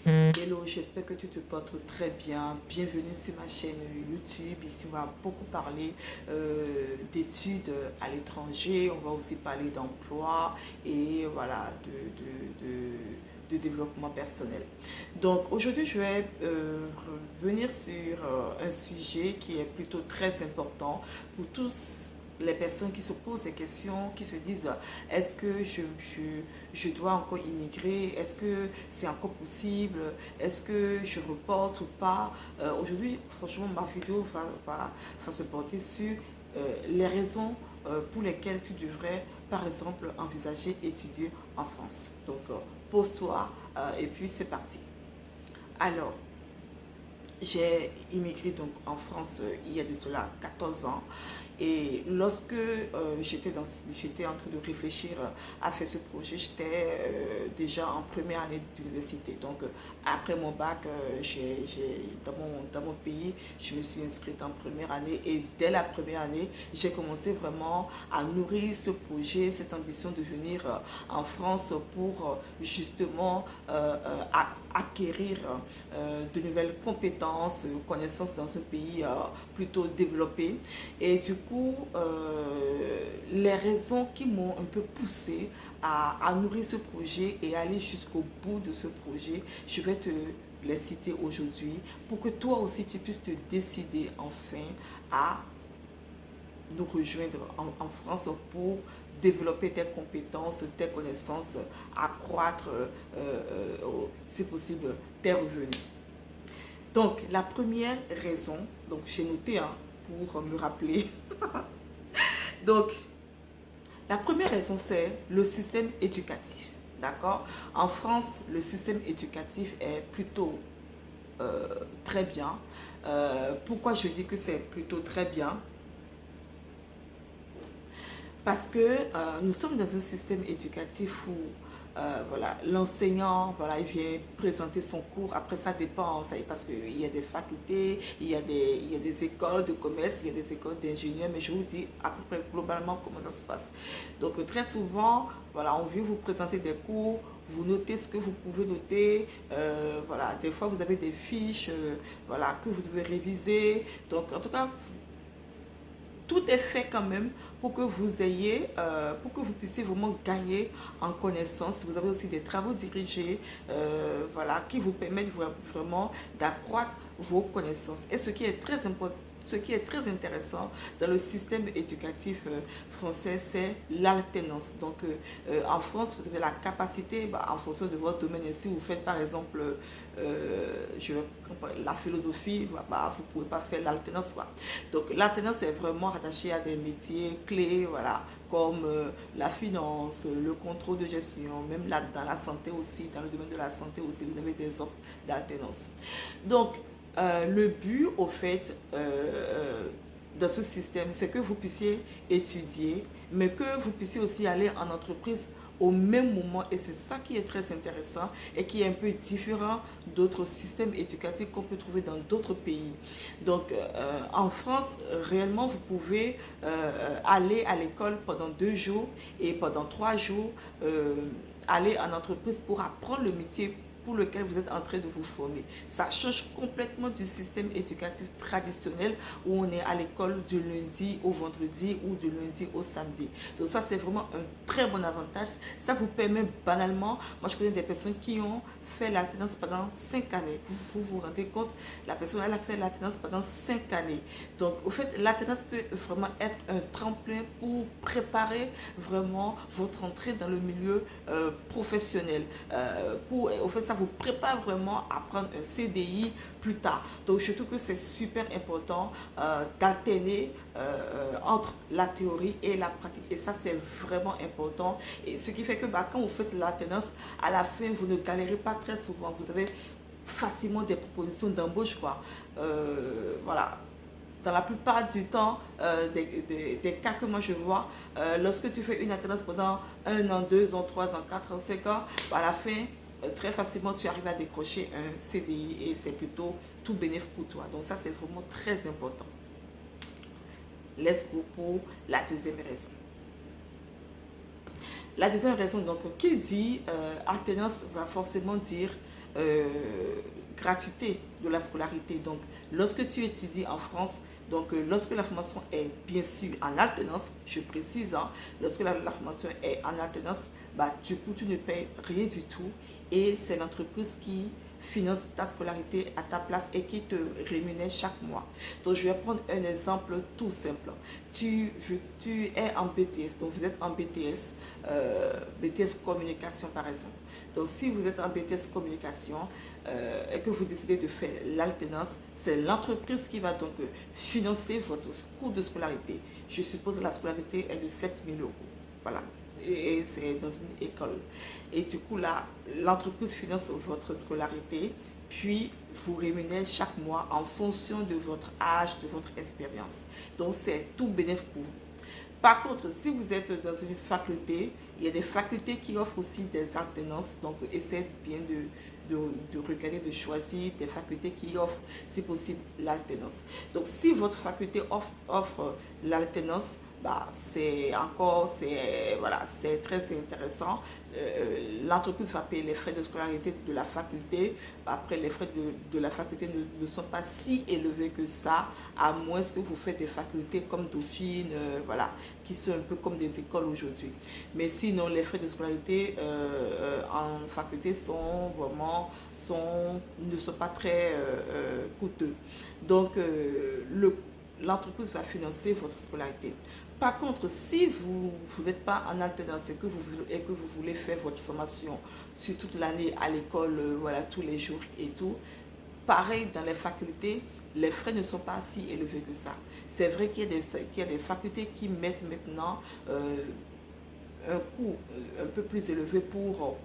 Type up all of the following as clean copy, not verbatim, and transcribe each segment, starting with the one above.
Hello, j'espère que tu te portes très bien. Bienvenue sur ma chaîne YouTube. Ici, on va beaucoup parler d'études à l'étranger. On va aussi parler d'emploi et voilà, de développement personnel. Donc, aujourd'hui, je vais revenir sur un sujet qui est plutôt très important pour tous les personnes qui se posent des questions, qui se disent est-ce que je dois encore immigrer? Est-ce que c'est encore possible? Est-ce que je reporte ou pas? Aujourd'hui, franchement, ma vidéo va se porter sur les raisons pour lesquelles tu devrais, par exemple, envisager étudier en France. Donc, pose-toi et puis c'est parti. Alors, j'ai immigré donc en France il y a de cela 14 ans. Et lorsque j'étais en train de réfléchir à faire ce projet, j'étais déjà en première année d'université. Donc après mon bac, dans mon pays, je me suis inscrite en première année. Et dès la première année, j'ai commencé vraiment à nourrir ce projet, cette ambition de venir en France pour justement acquérir de nouvelles compétences, connaissances dans un pays plutôt développé. Et du coup, les raisons qui m'ont un peu poussé à nourrir ce projet et aller jusqu'au bout de ce projet, je vais te les citer aujourd'hui pour que toi aussi tu puisses te décider enfin à nous rejoindre en France pour développer tes compétences, tes connaissances, accroître, si possible, tes revenus. Donc, la première raison, donc j'ai noté hein, pour me rappeler. Donc, la première raison, c'est le système éducatif. D'accord? En France, le système éducatif est plutôt très bien. Pourquoi je dis que c'est plutôt très bien? Parce que nous sommes dans un système éducatif où voilà, l'enseignant, voilà, il vient présenter son cours. Après, ça dépend, ça, parce qu'il y a des facultés, il y a des écoles de commerce, il y a des écoles d'ingénieurs, mais je vous dis à peu près globalement comment ça se passe. Donc, très souvent, voilà, on vient vous présenter des cours, vous notez ce que vous pouvez noter. Voilà, des fois, vous avez des fiches voilà, que vous devez réviser. Donc, en tout cas, tout est fait quand même pour que vous ayez, pour que vous puissiez vraiment gagner en connaissance. Vous avez aussi des travaux dirigés, voilà, qui vous permettent vraiment d'accroître vos connaissances. Et ce qui est très important, ce qui est très intéressant dans le système éducatif français, c'est l'alternance. Donc, en France, vous avez la capacité, en fonction de votre domaine, et si vous faites par exemple la philosophie, vous ne pouvez pas faire l'alternance. Donc, l'alternance est vraiment rattachée à des métiers clés, voilà, comme la finance, le contrôle de gestion, même là, dans la santé aussi, dans le domaine de la santé aussi, vous avez des offres d'alternance. Donc, le but, au fait, dans ce système, c'est que vous puissiez étudier, mais que vous puissiez aussi aller en entreprise au même moment. Et c'est ça qui est très intéressant et qui est un peu différent d'autres systèmes éducatifs qu'on peut trouver dans d'autres pays. Donc, en France, réellement, vous pouvez aller à l'école pendant 2 jours et pendant 3 jours, aller en entreprise pour apprendre le métier pour lequel vous êtes en train de vous former. Ça change complètement du système éducatif traditionnel où on est à l'école du lundi au vendredi ou du lundi au samedi. Donc ça, c'est vraiment un très bon avantage. Ça vous permet banalement, moi je connais des personnes qui ont fait l'alternance pendant 5 années. Vous rendez compte, la personne, elle a fait l'alternance pendant 5 années. Donc, au fait, l'alternance peut vraiment être un tremplin pour préparer vraiment votre entrée dans le milieu professionnel. Au fait, ça vous prépare vraiment à prendre un CDI plus tard. Donc, je trouve que c'est super important d'alterner entre la théorie et la pratique. Et ça, c'est vraiment important. Et ce qui fait que quand vous faites l'alternance, à la fin, vous ne galérez pas très souvent. Vous avez facilement des propositions d'embauche. Voilà. Dans la plupart du temps, des cas que moi je vois, lorsque tu fais une alternance pendant 1 an, 2 ans, 3 ans, 4 ans, 5 ans, à la fin, très facilement, tu arrives à décrocher un CDI et c'est plutôt tout bénéfice pour toi. Donc ça, c'est vraiment très important. Let's go pour la deuxième raison. La deuxième raison, donc, qui dit alternance va forcément dire gratuité de la scolarité. Donc, lorsque tu étudies en France, donc lorsque la formation est bien sûr en alternance, je précise, hein, lorsque la formation est en alternance, bah, du coup, tu ne payes rien du tout et c'est l'entreprise qui finance ta scolarité à ta place et qui te rémunère chaque mois. Donc, je vais prendre un exemple tout simple. Tu es en BTS, donc vous êtes en BTS, BTS communication par exemple. Donc, si vous êtes en BTS communication et que vous décidez de faire l'alternance, c'est l'entreprise qui va donc financer votre cours de scolarité. Je suppose que la scolarité est de 7 000 euros. Voilà. Et c'est dans une école. Et du coup, là, l'entreprise finance votre scolarité, puis vous rémunère chaque mois en fonction de votre âge, de votre expérience. Donc, c'est tout bénéfice pour vous. Par contre, si vous êtes dans une faculté, il y a des facultés qui offrent aussi des alternances. Donc, essayez bien de regarder, de choisir des facultés qui offrent, si possible, l'alternance. Donc, si votre faculté offre l'alternance, bah, voilà, c'est très intéressant. L'entreprise va payer les frais de scolarité de la faculté. Après, les frais de la faculté ne sont pas si élevés que ça, à moins que vous faites des facultés comme Dauphine, voilà, qui sont un peu comme des écoles aujourd'hui. Mais sinon, les frais de scolarité en faculté ne sont pas très coûteux. Donc, l'entreprise va financer votre scolarité. Par contre, si vous n'êtes pas en alternance et que vous voulez faire votre formation sur toute l'année à l'école, voilà, tous les jours et tout, pareil dans les facultés, les frais ne sont pas si élevés que ça. C'est vrai qu'il y a des facultés qui mettent maintenant un coût un peu plus élevé pour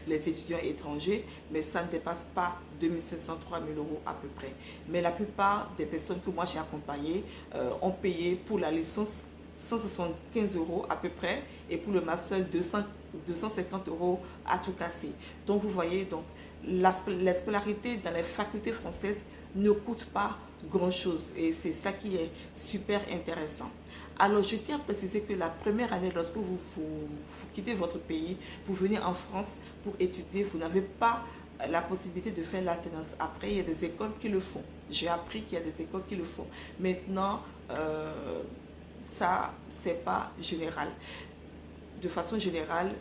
les étudiants étrangers, mais ça ne dépasse pas 2500 à 3000 euros à peu près. Mais la plupart des personnes que moi j'ai accompagnées ont payé pour la licence 175 euros à peu près et pour le master 250 euros à tout casser. Donc vous voyez, donc la scolarité dans les facultés françaises ne coûte pas grand chose et c'est ça qui est super intéressant. Alors, je tiens à préciser que la première année, lorsque vous quittez votre pays pour venir en France pour étudier, vous n'avez pas la possibilité de faire l'alternance. Après, il y a des écoles qui le font. J'ai appris qu'il y a des écoles qui le font. Maintenant, ça, c'est pas général. De façon générale,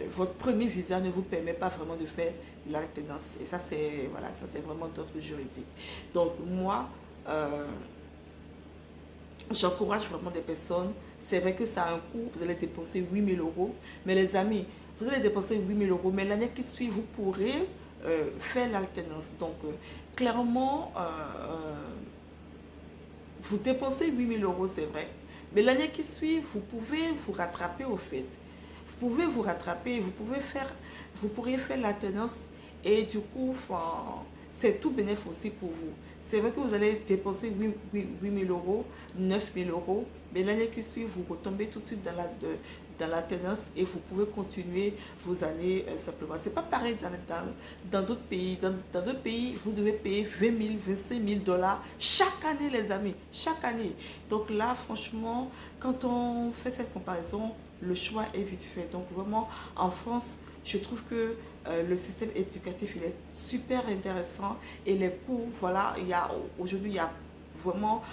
votre premier visa ne vous permet pas vraiment de faire l'alternance. Et ça, c'est voilà, ça, c'est vraiment d'ordre juridique. Donc, moi, j'encourage vraiment des personnes. C'est vrai que ça a un coût. Vous allez dépenser 8 000 euros. Mais les amis, vous allez dépenser 8 000 euros. Mais l'année qui suit, vous pourrez faire l'alternance. Donc, clairement, vous dépensez 8 000 euros, c'est vrai. Mais l'année qui suit, vous pouvez vous rattraper au fait. Vous pouvez vous rattraper. Vous pourriez faire l'alternance. Et du coup, c'est tout bénéfice aussi pour vous. C'est vrai que vous allez dépenser 8 000 euros, 9 000 euros, mais l'année qui suit, vous retombez tout de suite dans l'alternance et vous pouvez continuer vos années simplement. Ce n'est pas pareil dans d'autres pays. Dans d'autres pays, vous devez payer 20 000, 25 000 dollars chaque année, les amis, chaque année. Donc là, franchement, quand on fait cette comparaison, le choix est vite fait. Donc vraiment, en France, je trouve que le système éducatif il est super intéressant et les coûts, voilà, aujourd'hui il y a vraiment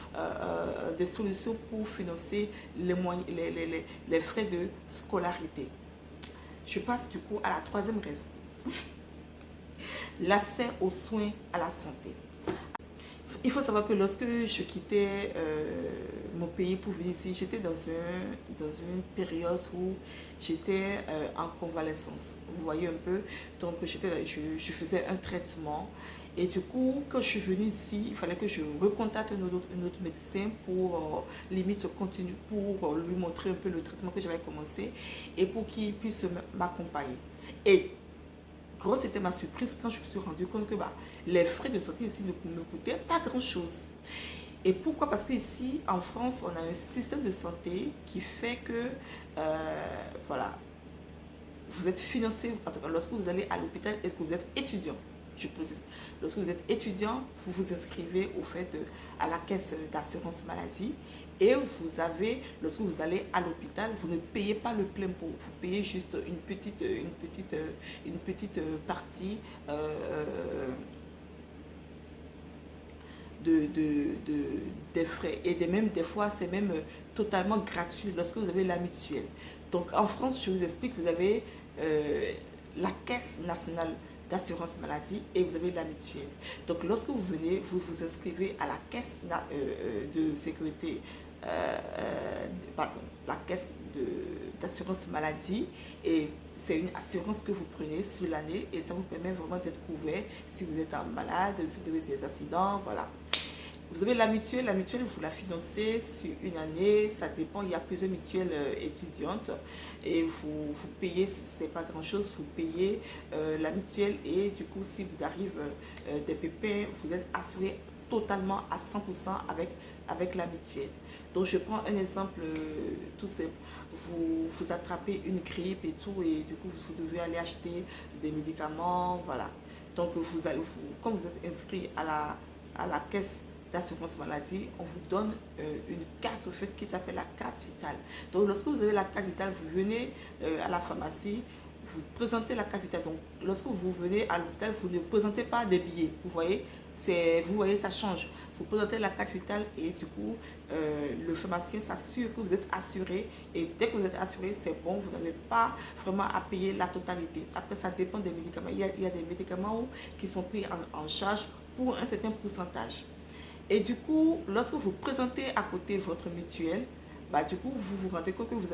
des solutions pour financer les frais de scolarité. Je passe du coup à la troisième raison. L'accès aux soins à la santé. Il faut savoir que lorsque je quittais mon pays pour venir ici, j'étais dans une période où j'étais en convalescence. Vous voyez un peu, donc je faisais un traitement. Et du coup, quand je suis venue ici, il fallait que je recontacte un autre médecin pour limite continuer, pour lui montrer un peu le traitement que j'avais commencé et pour qu'il puisse m'accompagner. Et grosse était ma surprise quand je me suis rendu compte que les frais de santé ici ne me coûtaient pas grand chose. Et pourquoi? Parce que ici en France, on a un système de santé qui fait que voilà, vous êtes financé lorsque vous allez à l'hôpital et que vous êtes étudiant. je précise. Lorsque vous êtes étudiant, vous vous inscrivez au fait à la caisse d'assurance maladie. Et vous avez, lorsque vous allez à l'hôpital, vous ne payez pas le plein pot. Vous payez juste une petite partie des frais. Et même des fois, c'est même totalement gratuit lorsque vous avez la mutuelle. Donc en France, je vous explique, vous avez la caisse nationale d'assurance maladie et vous avez la mutuelle. Donc lorsque vous venez, vous vous inscrivez à la caisse de sécurité, pardon, la caisse d'assurance maladie, et c'est une assurance que vous prenez sur l'année et ça vous permet vraiment d'être couvert si vous êtes malade, si vous avez des accidents, voilà. Vous avez la mutuelle, vous la financez sur une année, ça dépend, il y a plusieurs mutuelles étudiantes et vous payez, c'est pas grand chose, vous payez la mutuelle et du coup si vous arrive des pépins, vous êtes assuré totalement à 100% avec la mutuelle. Donc je prends un exemple tout simple, vous attrapez une grippe et tout et du coup vous devez aller acheter des médicaments, voilà. Donc comme vous êtes inscrit à la caisse d'assurance maladie, on vous donne une carte au fait qui s'appelle la carte vitale. Donc lorsque vous avez la carte vitale, vous venez à la pharmacie, vous présentez la carte vitale. Donc lorsque vous venez à l'hôpital, vous ne présentez pas des billets. Vous voyez, ça change. Vous présentez la carte vitale et du coup, le pharmacien s'assure que vous êtes assuré. Et dès que vous êtes assuré, c'est bon, vous n'avez pas vraiment à payer la totalité. Après, ça dépend des médicaments. Il y a des médicaments qui sont pris en charge pour un certain pourcentage. Et du coup, lorsque vous présentez à côté votre mutuelle, bah, du coup, vous vous rendez compte que vous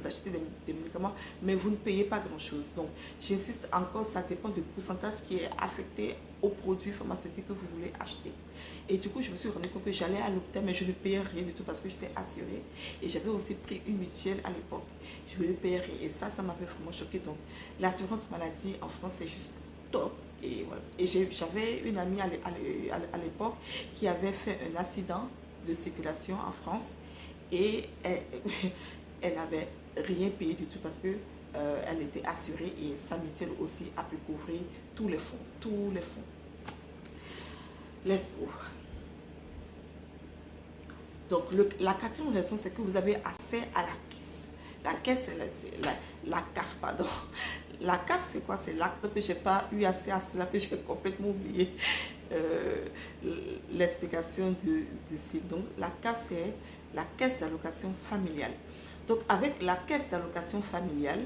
achetez des médicaments, mais vous ne payez pas grand-chose. Donc, j'insiste encore, ça dépend du pourcentage qui est affecté aux produits pharmaceutiques que vous voulez acheter. Et du coup, je me suis rendu compte que j'allais à l'hôpital, mais je ne payais rien du tout parce que j'étais assurée. Et j'avais aussi pris une mutuelle à l'époque. Je ne payais rien. Et ça m'avait vraiment choqué. Donc, l'assurance maladie en France, c'est juste top. Et voilà. Et j'avais une amie à l'époque qui avait fait un accident de circulation en France et elle n'avait rien payé du tout parce que elle était assurée et sa mutuelle aussi a pu couvrir tous les fonds, tous les fonds. L'espoir. Donc la quatrième raison, c'est que vous avez accès à la caisse. La caisse, c'est la CAF, pardon. La CAF, c'est quoi? C'est l'acte que je n'ai pas eu accès à cela, que j'ai complètement oublié l'explication du site. Donc, la CAF, c'est la caisse d'allocation familiale. Donc, avec la caisse d'allocation familiale,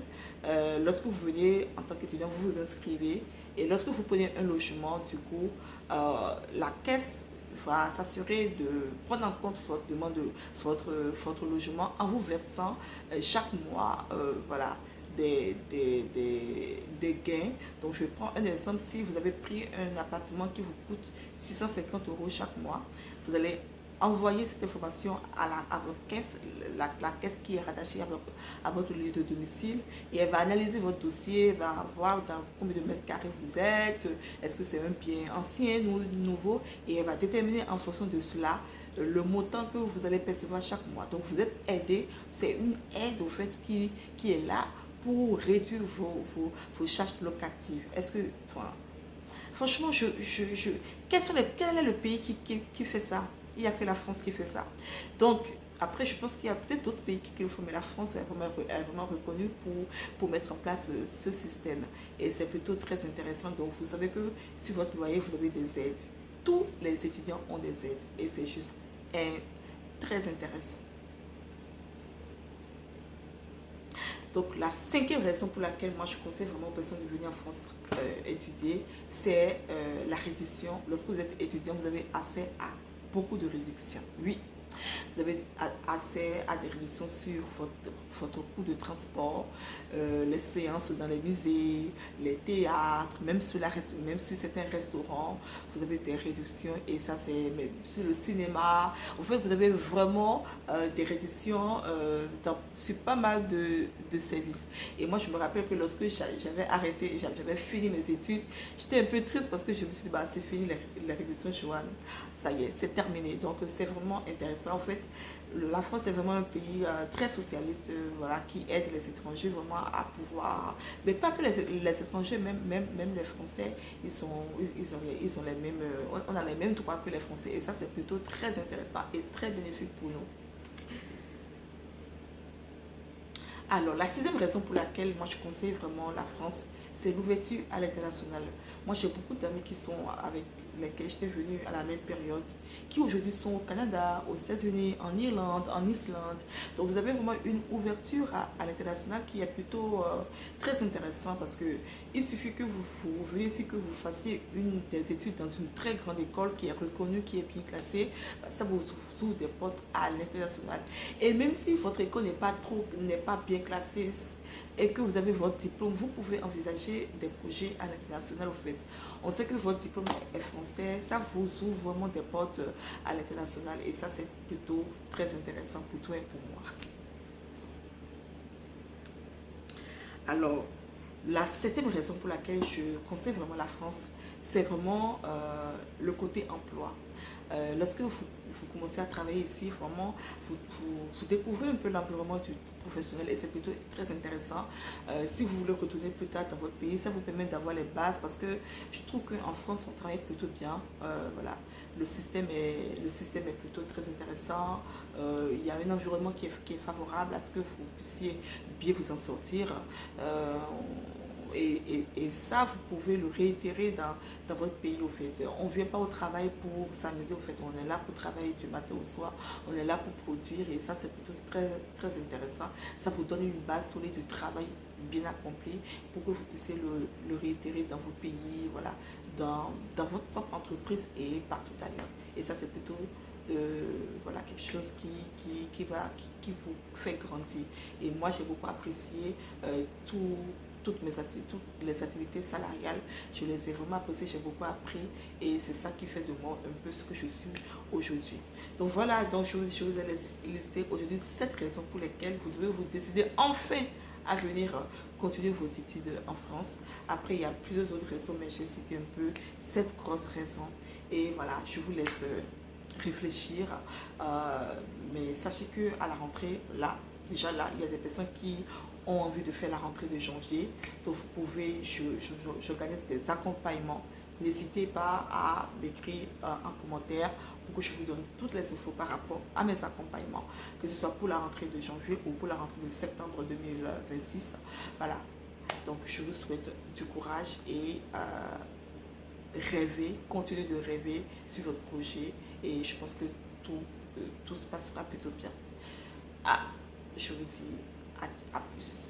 lorsque vous venez en tant qu'étudiant, vous vous inscrivez. Et lorsque vous prenez un logement, du coup, la caisse va s'assurer de prendre en compte votre demande, votre logement en vous versant chaque mois, voilà, des gains. Donc je prends un exemple, si vous avez pris un appartement qui vous coûte 650 € chaque mois, vous allez envoyer cette information à votre caisse, la caisse qui est rattachée à votre lieu de domicile, et elle va analyser votre dossier, elle va voir dans combien de mètres carrés vous êtes, est-ce que c'est un bien ancien ou nouveau, et elle va déterminer en fonction de cela le montant que vous allez percevoir chaque mois. Donc vous êtes aidé, c'est une aide au fait qui est là pour réduire vos charges locatives. Est-ce que, enfin, franchement, quel est le pays qui fait ça? Il n'y a que la France qui fait ça. Donc, après, je pense qu'il y a peut-être d'autres pays qui le font, mais la France est vraiment reconnue pour mettre en place ce système. Et c'est plutôt très intéressant. Donc, vous savez que sur votre loyer, vous avez des aides. Tous les étudiants ont des aides. Et c'est juste très intéressant. Donc, la cinquième raison pour laquelle moi je conseille vraiment aux personnes de venir en France étudier, c'est la réduction. Lorsque vous êtes étudiant, vous avez accès à beaucoup de réductions. Oui, vous avez accès à des réductions sur votre coût de transport, les séances dans les musées, les théâtres, même sur certains restaurants, vous avez des réductions, et ça c'est sur le cinéma. En fait, vous avez vraiment des réductions sur pas mal de services. Et moi, je me rappelle que lorsque j'avais arrêté, j'avais fini mes études, j'étais un peu triste parce que je me suis dit, bah, c'est fini les réductions, Joanne. Ça y est, c'est terminé. Donc, c'est vraiment intéressant. En fait, la France est vraiment un pays très socialiste, voilà, qui aide les étrangers vraiment à pouvoir, mais pas que les étrangers, même les Français, ils ont les mêmes, on a les mêmes droits que les Français, et ça c'est plutôt très intéressant et très bénéfique pour nous. Alors, la sixième raison pour laquelle moi je conseille vraiment la France, c'est l'ouverture à l'international. Moi, j'ai beaucoup d'amis qui sont avec lesquels j'étais venue à la même période, qui aujourd'hui sont au Canada, aux États-Unis, en Irlande, en Islande. Donc, vous avez vraiment une ouverture à l'international qui est plutôt très intéressant parce que il suffit que vous venez ici, que vous fassiez une des études dans une très grande école qui est reconnue, qui est bien classée, ça vous ouvre des portes à l'international. Et même si votre école n'est pas bien classée et que vous avez votre diplôme, vous pouvez envisager des projets à l'international au fait. On sait que votre diplôme est français, ça vous ouvre vraiment des portes à l'international et ça c'est plutôt très intéressant pour toi et pour moi. Alors, la septième raison pour laquelle je conseille vraiment la France, c'est vraiment le côté emploi. Lorsque vous commencez à travailler ici, vraiment, vous découvrez un peu l'environnement du professionnel et c'est plutôt très intéressant. Si vous voulez retourner plus tard dans votre pays, ça vous permet d'avoir les bases parce que je trouve qu'en France, on travaille plutôt bien. Voilà. Le système est plutôt très intéressant. Il y a un environnement qui est favorable à ce que vous puissiez bien vous en sortir. Euh, et ça, vous pouvez le réitérer dans votre pays, au fait. On ne vient pas au travail pour s'amuser, au fait. On est là pour travailler du matin au soir. On est là pour produire et ça, c'est plutôt très, très intéressant. Ça vous donne une base solide de travail bien accompli pour que vous puissiez le réitérer dans votre pays, voilà, dans votre propre entreprise et partout ailleurs. Et ça, c'est plutôt voilà, quelque chose qui vous fait grandir. Et moi, j'ai beaucoup apprécié toutes les activités salariales. Je les ai vraiment appréciées, j'ai beaucoup appris et c'est ça qui fait de moi un peu ce que je suis aujourd'hui. Donc voilà, donc je vous ai listé aujourd'hui 7 raisons pour lesquelles vous devez vous décider enfin à venir continuer vos études en France. Après, il y a plusieurs autres raisons, mais j'ai cité un peu 7 grosses raisons. Et voilà, je vous laisse réfléchir. Mais sachez que à la rentrée, là, déjà là, il y a des personnes qui ont envie de faire la rentrée de janvier. Donc vous pouvez, j'organise des accompagnements. N'hésitez pas à m'écrire un commentaire pour que je vous donne toutes les infos par rapport à mes accompagnements, que ce soit pour la rentrée de janvier ou pour la rentrée de septembre 2026. Voilà. Donc je vous souhaite du courage et rêver, continuez de rêver sur votre projet et je pense que tout se passera plutôt bien. Ah, je vous dis à plus.